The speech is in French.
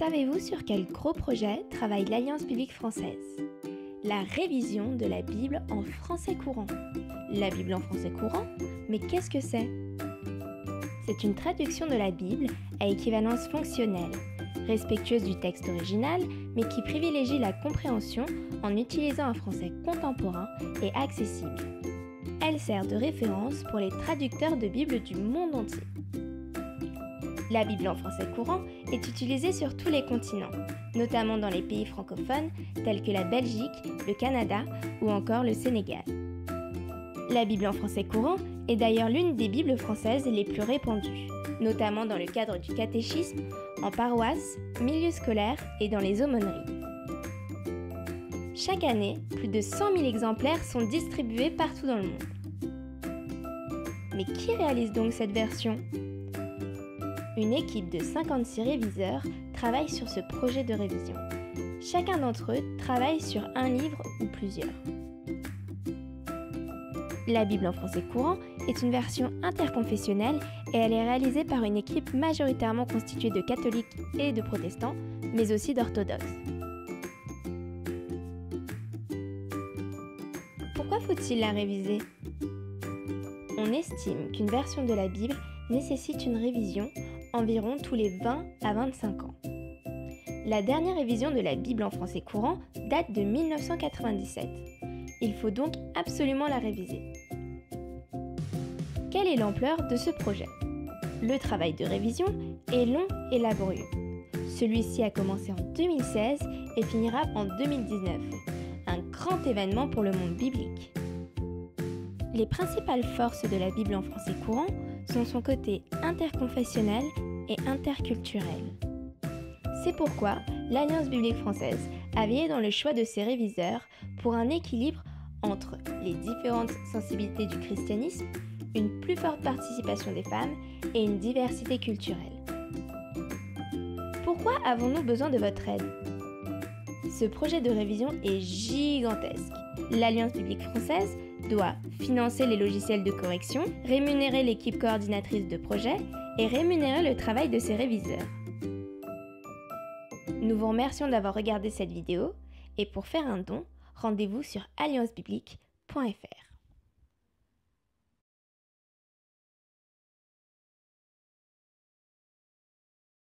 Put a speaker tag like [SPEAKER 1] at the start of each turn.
[SPEAKER 1] Savez-vous sur quel gros projet travaille l'Alliance biblique française? La révision de la Bible en français courant. La Bible en français courant? Mais qu'est-ce que c'est? C'est une traduction de la Bible à équivalence fonctionnelle, respectueuse du texte original, mais qui privilégie la compréhension en utilisant un français contemporain et accessible. Elle sert de référence pour les traducteurs de Bible du monde entier. La Bible en français courant est utilisée sur tous les continents, notamment dans les pays francophones tels que la Belgique, le Canada ou encore le Sénégal. La Bible en français courant est d'ailleurs l'une des Bibles françaises les plus répandues, notamment dans le cadre du catéchisme, en paroisse, milieu scolaire et dans les aumôneries. Chaque année, plus de 100 000 exemplaires sont distribués partout dans le monde. Mais qui réalise donc cette version ? Une équipe de 56 réviseurs travaille sur ce projet de révision. Chacun d'entre eux travaille sur un livre ou plusieurs. La Bible en français courant est une version interconfessionnelle et elle est réalisée par une équipe majoritairement constituée de catholiques et de protestants, mais aussi d'orthodoxes. Pourquoi faut-il la réviser ? On estime qu'une version de la Bible nécessite une révision environ tous les 20 à 25 ans. La dernière révision de la Bible en français courant date de 1997. Il faut donc absolument la réviser. Quelle est l'ampleur de ce projet ? Le travail de révision est long et laborieux. Celui-ci a commencé en 2016 et finira en 2019. Un grand événement pour le monde biblique. Les principales forces de la Bible en français courant sont son côté interconfessionnel et interculturel. C'est pourquoi l'Alliance biblique française a veillé dans le choix de ses réviseurs pour un équilibre entre les différentes sensibilités du christianisme, une plus forte participation des femmes et une diversité culturelle. Pourquoi avons-nous besoin de votre aide ? Ce projet de révision est gigantesque. L'Alliance biblique française doit financer les logiciels de correction, rémunérer l'équipe coordinatrice de projet et rémunérer le travail de ses réviseurs. Nous vous remercions d'avoir regardé cette vidéo et pour faire un don, rendez-vous sur alliancebiblique.fr.